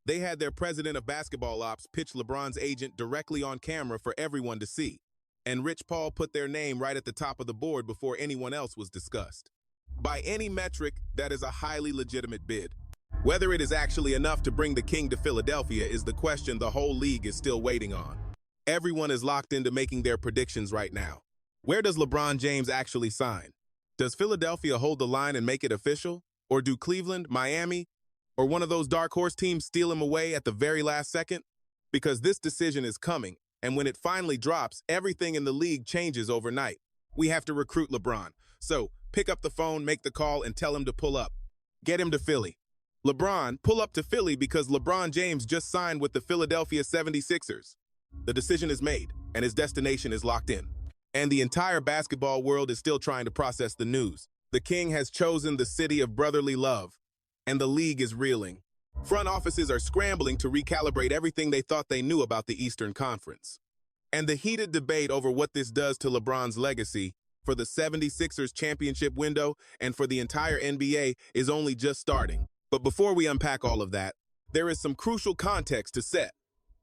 They had their president of basketball ops pitch LeBron's agent directly on camera for everyone to see, and Rich Paul put their name right at the top of the board before anyone else was discussed. By any metric, that is a highly legitimate bid. Whether it is actually enough to bring the king to Philadelphia is the question the whole league is still waiting on. Everyone is locked into making their predictions right now. Where does LeBron James actually sign? Does Philadelphia hold the line and make it official? Or do Cleveland, Miami, or one of those dark horse teams steal him away at the very last second? Because this decision is coming, and when it finally drops, everything in the league changes overnight. We have to recruit LeBron. So, pick up the phone, make the call, and tell him to pull up. Get him to Philly. LeBron, pull up to Philly because LeBron James just signed with the Philadelphia 76ers. The decision is made, and his destination is locked in. And the entire basketball world is still trying to process the news. The king has chosen the city of brotherly love, and the league is reeling. Front offices are scrambling to recalibrate everything they thought they knew about the Eastern Conference. And the heated debate over what this does to LeBron's legacy for the 76ers championship window and for the entire NBA is only just starting. But before we unpack all of that, there is some crucial context to set.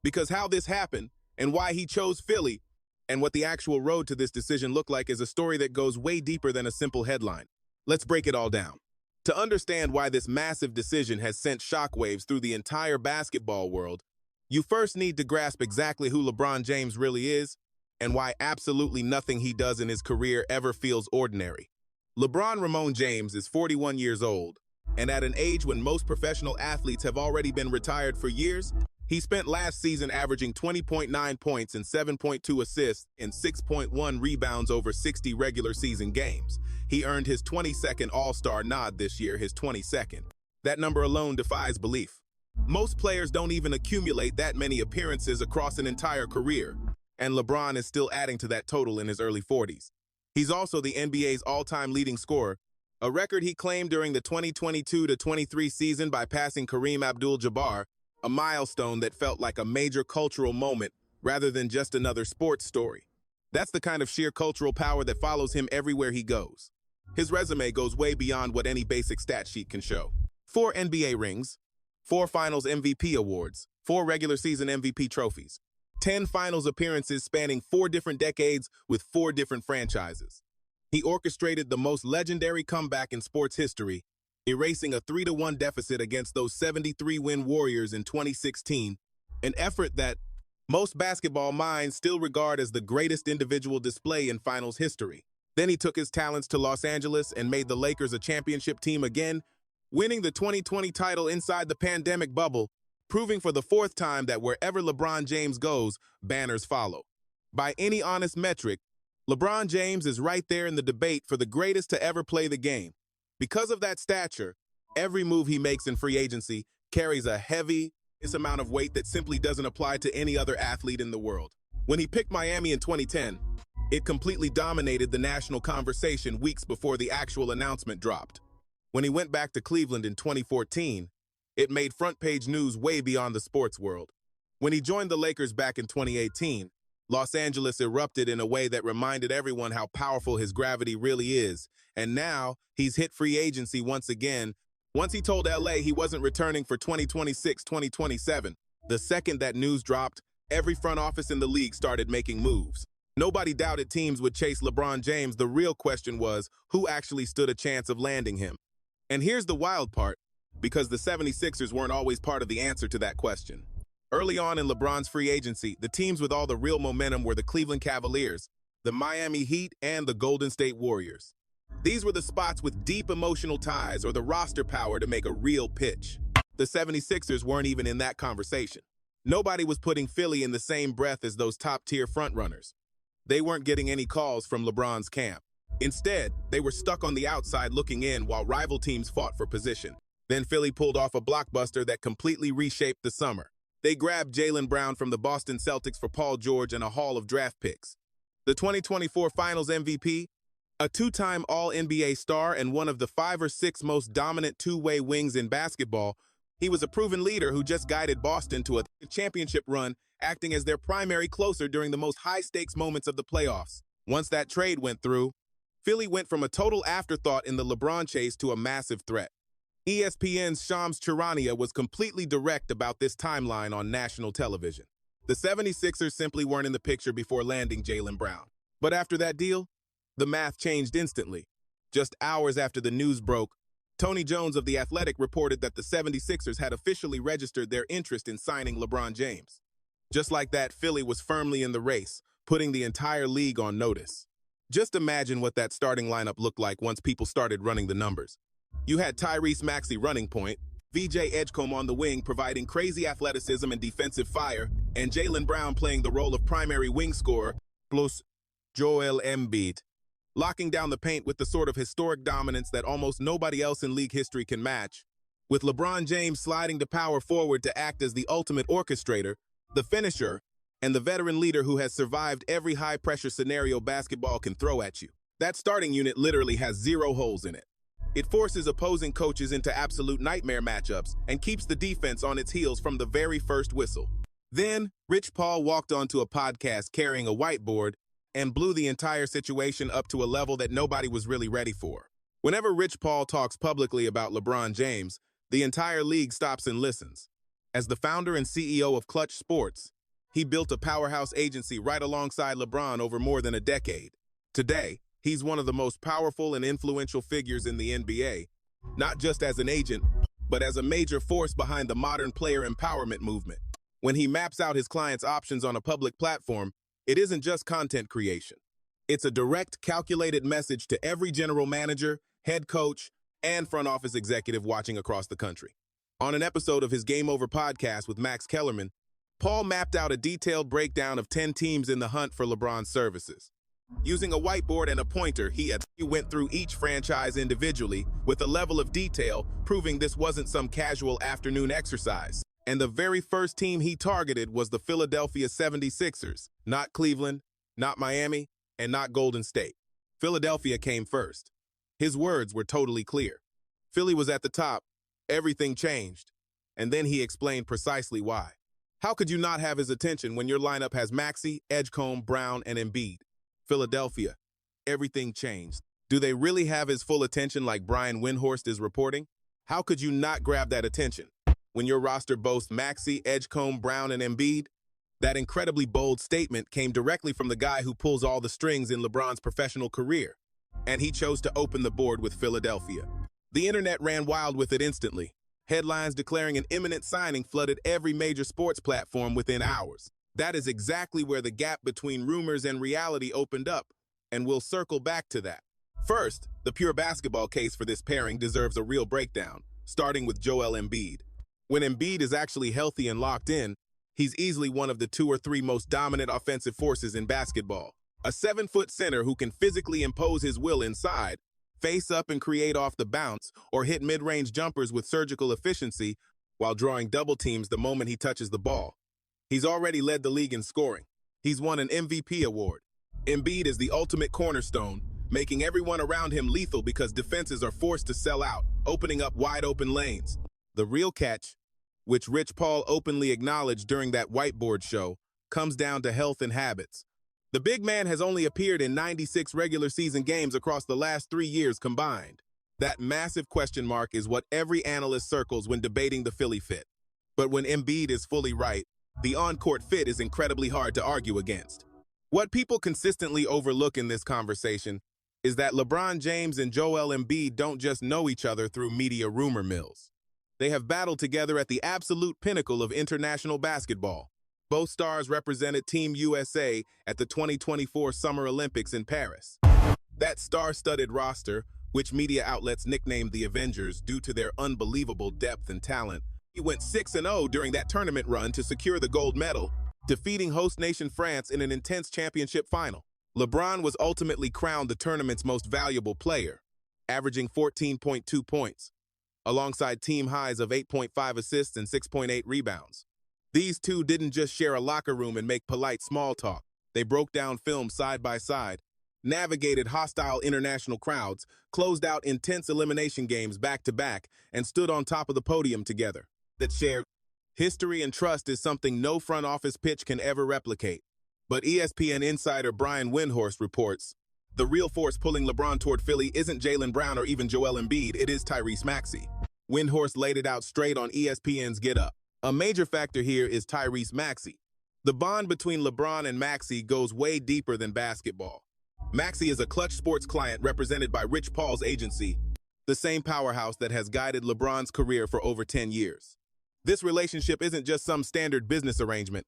Because how this happened and why he chose Philly and what the actual road to this decision looked like is a story that goes way deeper than a simple headline. Let's break it all down. To understand why this massive decision has sent shockwaves through the entire basketball world, you first need to grasp exactly who LeBron James really is and why absolutely nothing he does in his career ever feels ordinary. LeBron Ramon James is 41 years old, and at an age when most professional athletes have already been retired for years, he spent last season averaging 20.9 points and 7.2 assists and 6.1 rebounds over 60 regular season games. He earned his 22nd All-Star nod this year, his 22nd. That number alone defies belief. Most players don't even accumulate that many appearances across an entire career, and LeBron is still adding to that total in his early 40s. He's also the NBA's all-time leading scorer, a record he claimed during the 2022-23 season by passing Kareem Abdul-Jabbar, a milestone that felt like a major cultural moment rather than just another sports story. That's the kind of sheer cultural power that follows him everywhere he goes. His resume goes way beyond what any basic stat sheet can show. 4 NBA rings, 4 Finals MVP awards, 4 regular season MVP trophies, 10 Finals appearances spanning 4 different decades with 4 different franchises. He orchestrated the most legendary comeback in sports history, erasing a 3-1 deficit against those 73-win Warriors in 2016, an effort that most basketball minds still regard as the greatest individual display in finals history. Then he took his talents to Los Angeles and made the Lakers a championship team again, winning the 2020 title inside the pandemic bubble, proving for the 4th time that wherever LeBron James goes, banners follow. By any honest metric, LeBron James is right there in the debate for the greatest to ever play the game. Because of that stature, every move he makes in free agency carries a heavy amount of weight that simply doesn't apply to any other athlete in the world. When he picked Miami in 2010, it completely dominated the national conversation weeks before the actual announcement dropped. When he went back to Cleveland in 2014, it made front-page news way beyond the sports world. When he joined the Lakers back in 2018, Los Angeles erupted in a way that reminded everyone how powerful his gravity really is. And now, he's hit free agency once again. Once he told LA he wasn't returning for 2026-2027. The second that news dropped, every front office in the league started making moves. Nobody doubted teams would chase LeBron James. The real question was, who actually stood a chance of landing him? And here's the wild part, because the 76ers weren't always part of the answer to that question. Early on in LeBron's free agency, the teams with all the real momentum were the Cleveland Cavaliers, the Miami Heat, and the Golden State Warriors. These were the spots with deep emotional ties or the roster power to make a real pitch. The 76ers weren't even in that conversation. Nobody was putting Philly in the same breath as those top-tier frontrunners. They weren't getting any calls from LeBron's camp. Instead, they were stuck on the outside looking in while rival teams fought for position. Then Philly pulled off a blockbuster that completely reshaped the summer. They grabbed Jaylen Brown from the Boston Celtics for Paul George and a haul of draft picks. The 2024 Finals MVP, a 2-time All-NBA star and one of the 5 or 6 most dominant two-way wings in basketball, he was a proven leader who just guided Boston to a championship run, acting as their primary closer during the most high-stakes moments of the playoffs. Once that trade went through, Philly went from a total afterthought in the LeBron chase to a massive threat. ESPN's Shams Charania was completely direct about this timeline on national television. The 76ers simply weren't in the picture before landing Jaylen Brown. But after that deal, the math changed instantly. Just hours after the news broke, Tony Jones of The Athletic reported that the 76ers had officially registered their interest in signing LeBron James. Just like that, Philly was firmly in the race, putting the entire league on notice. Just imagine what that starting lineup looked like once people started running the numbers. You had Tyrese Maxey running point, VJ Edgecombe on the wing providing crazy athleticism and defensive fire, and Jaylen Brown playing the role of primary wing scorer, plus Joel Embiid, locking down the paint with the sort of historic dominance that almost nobody else in league history can match. With LeBron James sliding to power forward to act as the ultimate orchestrator, the finisher, and the veteran leader who has survived every high-pressure scenario basketball can throw at you. That starting unit literally has zero holes in it. It forces opposing coaches into absolute nightmare matchups and keeps the defense on its heels from the very first whistle. Then, Rich Paul walked onto a podcast carrying a whiteboard and blew the entire situation up to a level that nobody was really ready for. Whenever Rich Paul talks publicly about LeBron James, the entire league stops and listens. As the founder and CEO of Clutch Sports, he built a powerhouse agency right alongside LeBron over more than a decade. Today, he's one of the most powerful and influential figures in the NBA, not just as an agent, but as a major force behind the modern player empowerment movement. When he maps out his clients' options on a public platform, it isn't just content creation. It's a direct, calculated message to every general manager, head coach, and front office executive watching across the country. On an episode of his Game Over podcast with Max Kellerman, Paul mapped out a detailed breakdown of 10 teams in the hunt for LeBron's services. Using a whiteboard and a pointer, he went through each franchise individually with a level of detail, proving this wasn't some casual afternoon exercise. And the very first team he targeted was the Philadelphia 76ers, not Cleveland, not Miami, and not Golden State. Philadelphia came first. His words were totally clear. Philly was at the top, everything changed, and then he explained precisely why. How could you not have his attention when your lineup has Maxey, Edgecombe, Brown, and Embiid? Philadelphia, everything changed. Do they really have his full attention like Brian Windhorst is reporting? How could you not grab that attention? When your roster boasts Maxey, Edgecombe, Brown, and Embiid, that incredibly bold statement came directly from the guy who pulls all the strings in LeBron's professional career. And he chose to open the board with Philadelphia. The internet ran wild with it instantly. Headlines declaring an imminent signing flooded every major sports platform within hours. That is exactly where the gap between rumors and reality opened up, and we'll circle back to that. First, the pure basketball case for this pairing deserves a real breakdown, starting with Joel Embiid. When Embiid is actually healthy and locked in, he's easily one of the 2 or 3 most dominant offensive forces in basketball. A 7-foot center who can physically impose his will inside, face up and create off the bounce, or hit mid-range jumpers with surgical efficiency while drawing double teams the moment he touches the ball. He's already led the league in scoring. He's won an MVP award. Embiid is the ultimate cornerstone, making everyone around him lethal because defenses are forced to sell out, opening up wide-open lanes. The real catch, which Rich Paul openly acknowledged during that whiteboard show, comes down to health and habits. The big man has only appeared in 96 regular season games across the last 3 years combined. That massive question mark is what every analyst circles when debating the Philly fit. But when Embiid is fully right, the on-court fit is incredibly hard to argue against. What people consistently overlook in this conversation is that LeBron James and Joel Embiid don't just know each other through media rumor mills. They have battled together at the absolute pinnacle of international basketball. Both stars represented Team USA at the 2024 Summer Olympics in Paris. That star-studded roster, which media outlets nicknamed the Avengers due to their unbelievable depth and talent, went 6-0 during that tournament run to secure the gold medal, defeating host nation France in an intense championship final. LeBron was ultimately crowned the tournament's most valuable player, averaging 14.2 points, alongside team highs of 8.5 assists and 6.8 rebounds. These two didn't just share a locker room and make polite small talk. They broke down film side by side, navigated hostile international crowds, closed out intense elimination games back-to-back, and stood on top of the podium together. That shared history and trust is something no front office pitch can ever replicate. But ESPN insider Brian Windhorst reports, the real force pulling LeBron toward Philly isn't Jaylen Brown or even Joel Embiid, it is Tyrese Maxey. Windhorst laid it out straight on ESPN's Get Up. A major factor here is Tyrese Maxey. The bond between LeBron and Maxey goes way deeper than basketball. Maxey is a Clutch Sports client represented by Rich Paul's agency, the same powerhouse that has guided LeBron's career for over 10 years. This relationship isn't just some standard business arrangement.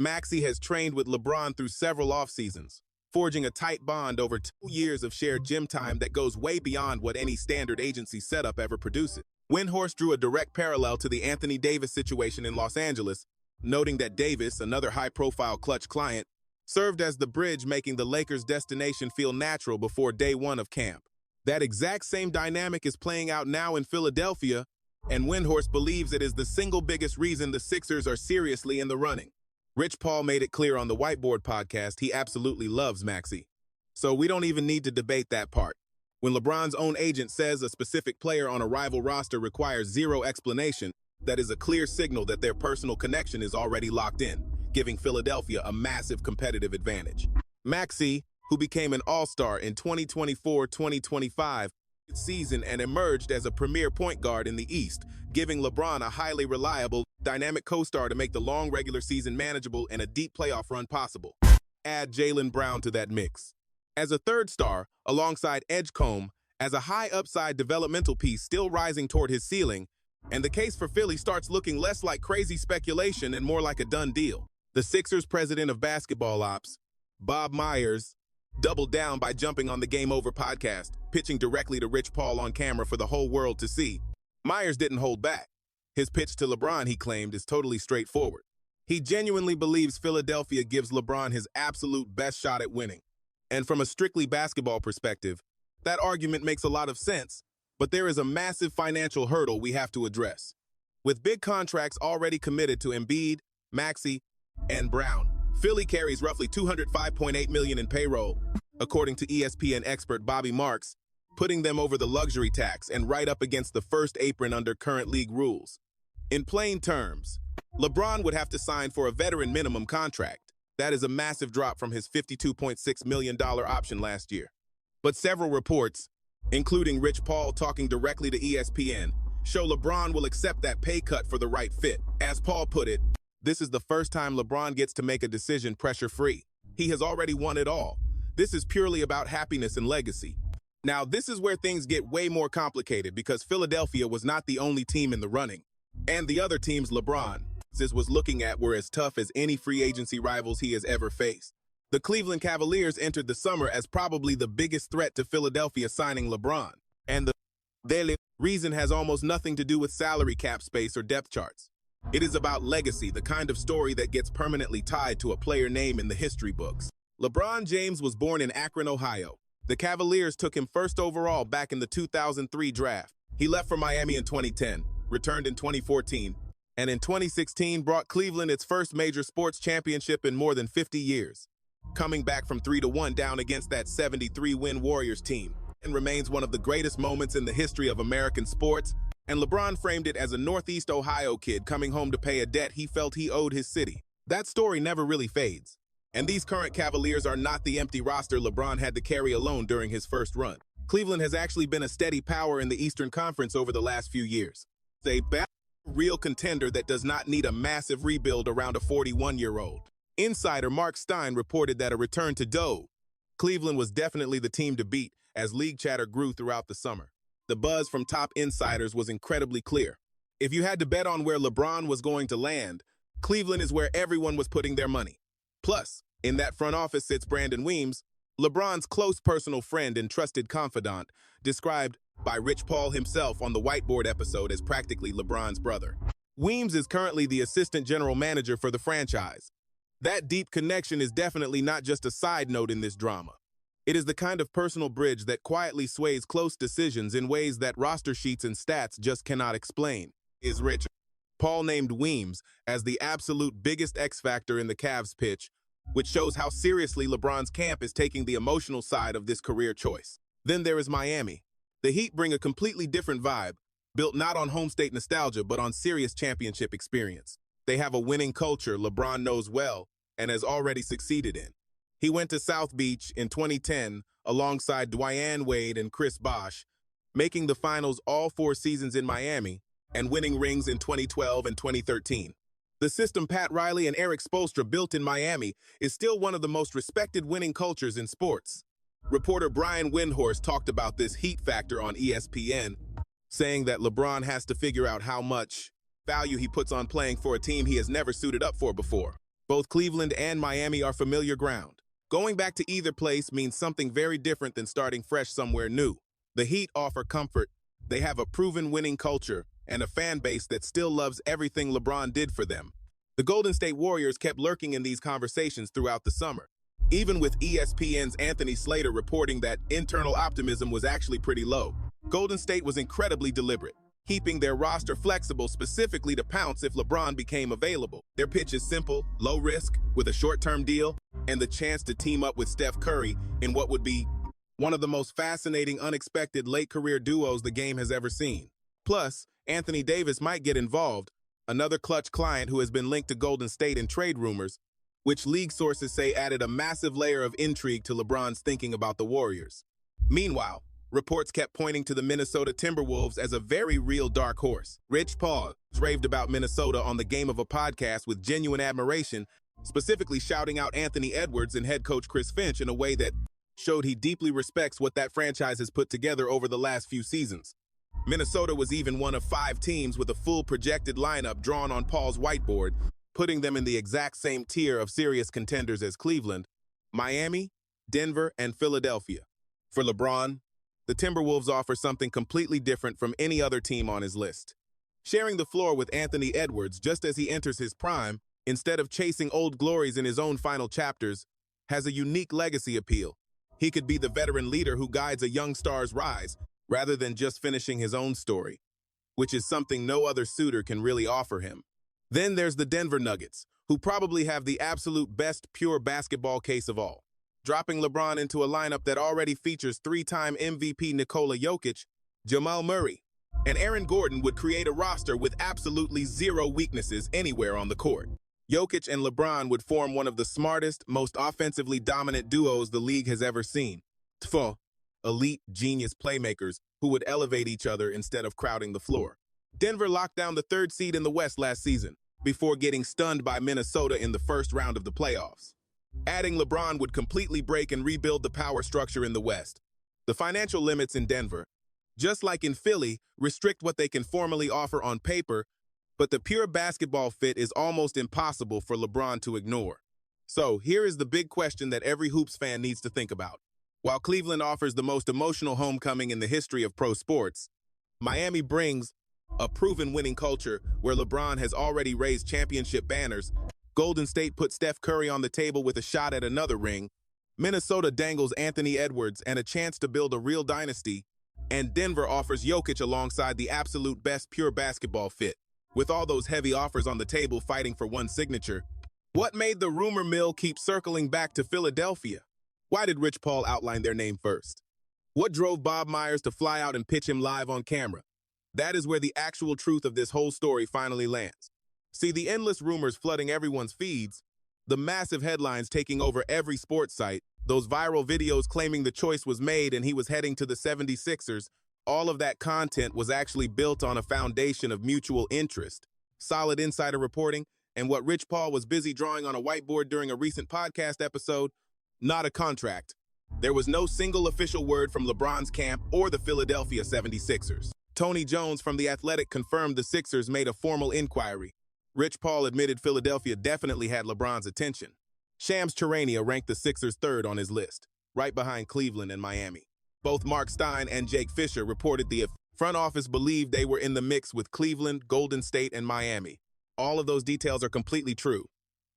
Maxey has trained with LeBron through several off-seasons, forging a tight bond over 2 years of shared gym time that goes way beyond what any standard agency setup ever produces. Windhorst drew a direct parallel to the Anthony Davis situation in Los Angeles, noting that Davis, another high-profile Clutch client, served as the bridge, making the Lakers' destination feel natural before day one of camp. That exact same dynamic is playing out now in Philadelphia, and Windhorst believes it is the single biggest reason the Sixers are seriously in the running. Rich Paul made it clear on the Whiteboard podcast he absolutely loves Maxey, so we don't even need to debate that part. When LeBron's own agent says a specific player on a rival roster requires zero explanation, that is a clear signal that their personal connection is already locked in, giving Philadelphia a massive competitive advantage. Maxey, who became an all-star in 2024-2025 season and emerged as a premier point guard in the East, giving LeBron a highly reliable, dynamic co-star to make the long regular season manageable and a deep playoff run possible. Add Jaylen Brown to that mix as a third star, alongside Edgecombe, as a high-upside developmental piece still rising toward his ceiling, and the case for Philly starts looking less like crazy speculation and more like a done deal. The Sixers president of basketball ops, Bob Myers, doubled down by jumping on the Game Over podcast, pitching directly to Rich Paul on camera for the whole world to see. Myers didn't hold back. His pitch to LeBron, he claimed, is totally straightforward. He genuinely believes Philadelphia gives LeBron his absolute best shot at winning. And from a strictly basketball perspective, that argument makes a lot of sense, but there is a massive financial hurdle we have to address. With big contracts already committed to Embiid, Maxey, and Brown, Philly carries roughly $205.8 million in payroll, according to ESPN expert Bobby Marks, putting them over the luxury tax and right up against the first apron under current league rules. In plain terms, LeBron would have to sign for a veteran minimum contract. That is a massive drop from his $52.6 million option last year. But several reports, including Rich Paul talking directly to ESPN, show LeBron will accept that pay cut for the right fit. As Paul put it, this is the first time LeBron gets to make a decision pressure-free. He has already won it all. This is purely about happiness and legacy. Now, this is where things get way more complicated because Philadelphia was not the only team in the running. And the other teams LeBron was looking at were as tough as any free agency rivals he has ever faced. The Cleveland Cavaliers entered the summer as probably the biggest threat to Philadelphia signing LeBron. And the reason has almost nothing to do with salary cap space or depth charts. It is about legacy, the kind of story that gets permanently tied to a player name in the history books. LeBron James was born in Akron, Ohio. The Cavaliers took him first overall back in the 2003 draft. He left for Miami in 2010, returned in 2014, and in 2016 brought Cleveland its first major sports championship in more than 50 years, coming back from 3-1 down against that 73-win Warriors team, and remains one of the greatest moments in the history of American sports. And LeBron framed it as a Northeast Ohio kid coming home to pay a debt he felt he owed his city. That story never really fades. And these current Cavaliers are not the empty roster LeBron had to carry alone during his first run. Cleveland has actually been a steady power in the Eastern Conference over the last few years. They real contender that does not need a massive rebuild around a 41-year-old. Insider Mark Stein reported that a return to Cleveland was definitely the team to beat as league chatter grew throughout the summer. The buzz from top insiders was incredibly clear. If you had to bet on where LeBron was going to land, Cleveland is where everyone was putting their money. Plus, in that front office sits Brandon Weems, LeBron's close personal friend and trusted confidant, described by Rich Paul himself on the Whiteboard episode as practically LeBron's brother. Weems is currently the assistant general manager for the franchise. That deep connection is definitely not just a side note in this drama. It is the kind of personal bridge that quietly sways close decisions in ways that roster sheets and stats just cannot explain. Is Rich Paul named Weems as the absolute biggest X factor in the Cavs pitch, which shows how seriously LeBron's camp is taking the emotional side of this career choice. Then there is Miami. The Heat bring a completely different vibe, built not on home state nostalgia, but on serious championship experience. They have a winning culture LeBron knows well and has already succeeded in. He went to South Beach in 2010 alongside Dwayne Wade and Chris Bosh, making the finals all 4 seasons in Miami and winning rings in 2012 and 2013. The system Pat Riley and Eric Spoelstra built in Miami is still one of the most respected winning cultures in sports. Reporter Brian Windhorst talked about this heat factor on ESPN, saying that LeBron has to figure out how much value he puts on playing for a team he has never suited up for before. Both Cleveland and Miami are familiar ground. Going back to either place means something very different than starting fresh somewhere new. The Heat offer comfort. They have a proven winning culture and a fan base that still loves everything LeBron did for them. The Golden State Warriors kept lurking in these conversations throughout the summer, even with ESPN's Anthony Slater reporting that internal optimism was actually pretty low. Golden State was incredibly deliberate, keeping their roster flexible specifically to pounce if LeBron became available. Their pitch is simple, low risk, with a short-term deal, and the chance to team up with Steph Curry in what would be one of the most fascinating, unexpected late-career duos the game has ever seen. Plus, Anthony Davis might get involved, another clutch client who has been linked to Golden State in trade rumors, which league sources say added a massive layer of intrigue to LeBron's thinking about the Warriors. Meanwhile, reports kept pointing to the Minnesota Timberwolves as a very real dark horse. Rich Paul raved about Minnesota on the Game of a podcast with genuine admiration, specifically shouting out Anthony Edwards and head coach Chris Finch in a way that showed he deeply respects what that franchise has put together over the last few seasons. Minnesota was even one of 5 teams with a full projected lineup drawn on Paul's whiteboard, putting them in the exact same tier of serious contenders as Cleveland, Miami, Denver, and Philadelphia. For LeBron, the Timberwolves offer something completely different from any other team on his list. Sharing the floor with Anthony Edwards just as he enters his prime, instead of chasing old glories in his own final chapters, has a unique legacy appeal. He could be the veteran leader who guides a young star's rise, rather than just finishing his own story, which is something no other suitor can really offer him. Then there's the Denver Nuggets, who probably have the absolute best pure basketball case of all. Dropping LeBron into a lineup that already features 3-time MVP Nikola Jokic, Jamal Murray, and Aaron Gordon would create a roster with absolutely zero weaknesses anywhere on the court. Jokic and LeBron would form one of the smartest, most offensively dominant duos the league has ever seen. Elite, genius playmakers who would elevate each other instead of crowding the floor. Denver locked down the 3rd seed in the West last season, before getting stunned by Minnesota in the first round of the playoffs. Adding LeBron would completely break and rebuild the power structure in the West. The financial limits in Denver, just like in Philly, restrict what they can formally offer on paper, but the pure basketball fit is almost impossible for LeBron to ignore. So here is the big question that every Hoops fan needs to think about. While Cleveland offers the most emotional homecoming in the history of pro sports, Miami brings a proven winning culture where LeBron has already raised championship banners. Golden State put Steph Curry on the table with a shot at another ring. Minnesota dangles Anthony Edwards and a chance to build a real dynasty. And Denver offers Jokic alongside the absolute best pure basketball fit. With all those heavy offers on the table fighting for one signature, what made the rumor mill keep circling back to Philadelphia? Why did Rich Paul outline their name first? What drove Bob Myers to fly out and pitch him live on camera? That is where the actual truth of this whole story finally lands. See, the endless rumors flooding everyone's feeds, the massive headlines taking over every sports site, those viral videos claiming the choice was made and he was heading to the 76ers, all of that content was actually built on a foundation of mutual interest, solid insider reporting, and what Rich Paul was busy drawing on a whiteboard during a recent podcast episode, not a contract. There was no single official word from LeBron's camp or the Philadelphia 76ers. Tony Jones from The Athletic confirmed the Sixers made a formal inquiry. Rich Paul admitted Philadelphia definitely had LeBron's attention. Shams Charania ranked the Sixers 3rd on his list, right behind Cleveland and Miami. Both Mark Stein and Jake Fisher reported the front office believed they were in the mix with Cleveland, Golden State, and Miami. All of those details are completely true.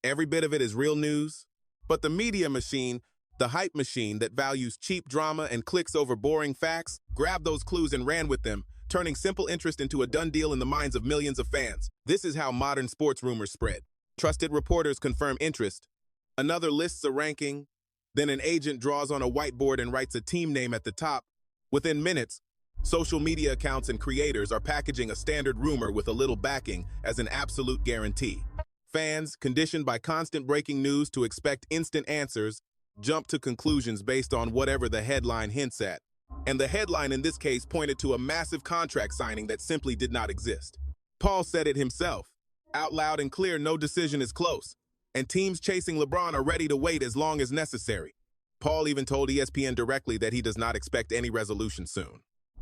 Every bit of it is real news. But the media machine, the hype machine that values cheap drama and clicks over boring facts, grabbed those clues and ran with them, turning simple interest into a done deal in the minds of millions of fans. This is how modern sports rumors spread. Trusted reporters confirm interest. Another lists a ranking. Then an agent draws on a whiteboard and writes a team name at the top. Within minutes, social media accounts and creators are packaging a standard rumor with a little backing as an absolute guarantee. Fans, conditioned by constant breaking news to expect instant answers, jump to conclusions based on whatever the headline hints at. And the headline in this case pointed to a massive contract signing that simply did not exist. Paul said it himself, out loud and clear, no decision is close, and teams chasing LeBron are ready to wait as long as necessary. Paul even told ESPN directly that he does not expect any resolution soon.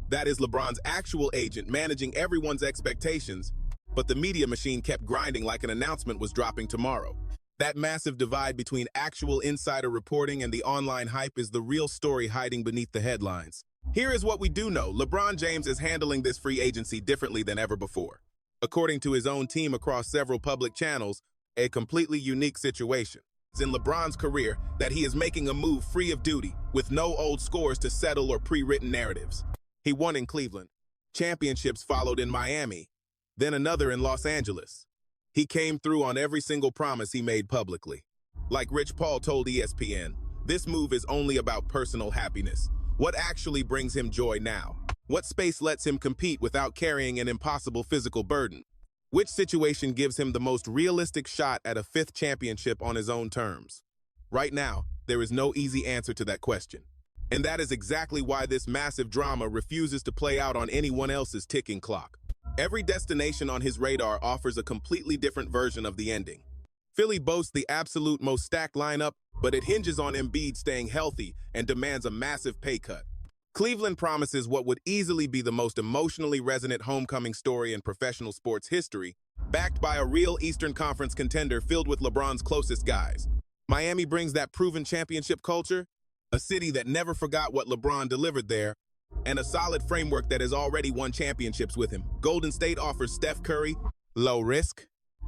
That is LeBron's actual agent managing everyone's expectations, but the media machine kept grinding like an announcement was dropping tomorrow. That massive divide between actual insider reporting and the online hype is the real story hiding beneath the headlines. Here is what we do know. LeBron James is handling this free agency differently than ever before. According to his own team across several public channels, a completely unique situation. It's in LeBron's career that he is making a move free of duty, with no old scores to settle or pre-written narratives. He won in Cleveland. Championships followed in Miami, then another in Los Angeles. He came through on every single promise he made publicly. Like Rich Paul told ESPN, this move is only about personal happiness. What actually brings him joy now? What space lets him compete without carrying an impossible physical burden? Which situation gives him the most realistic shot at a fifth championship on his own terms? Right now, there is no easy answer to that question. And that is exactly why this massive drama refuses to play out on anyone else's ticking clock. Every destination on his radar offers a completely different version of the ending. Philly boasts the absolute most stacked lineup, but it hinges on Embiid staying healthy and demands a massive pay cut. Cleveland promises what would easily be the most emotionally resonant homecoming story in professional sports history, backed by a real Eastern Conference contender filled with LeBron's closest guys. Miami brings that proven championship culture, a city that never forgot what LeBron delivered there, and a solid framework that has already won championships with him. Golden State offers Steph Curry, low risk,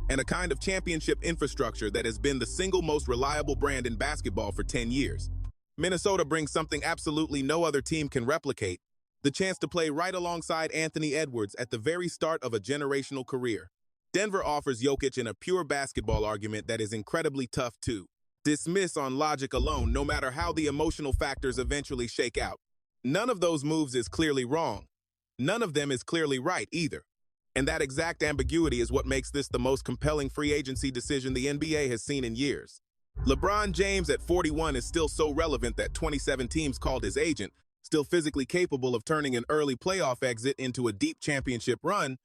and a kind of championship infrastructure that has been the single most reliable brand in basketball for 10 years. Minnesota brings something absolutely no other team can replicate, the chance to play right alongside Anthony Edwards at the very start of a generational career. Denver offers Jokic in a pure basketball argument that is incredibly tough to dismiss on logic alone, no matter how the emotional factors eventually shake out. None of those moves is clearly wrong. None of them is clearly right either. And that exact ambiguity is what makes this the most compelling free agency decision the NBA has seen in years. LeBron James at 41 is still so relevant that 27 teams called his agent, still physically capable of turning an early playoff exit into a deep championship run,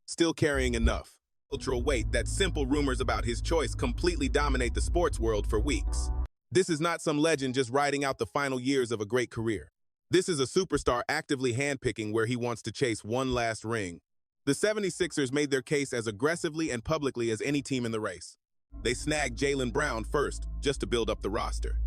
still carrying enough cultural weight that simple rumors about his choice completely dominate the sports world for weeks. This is not some legend just riding out the final years of a great career. This is a superstar actively handpicking where he wants to chase one last ring. The 76ers made their case as aggressively and publicly as any team in the race. They snagged Jaylen Brown first, just to build up the roster.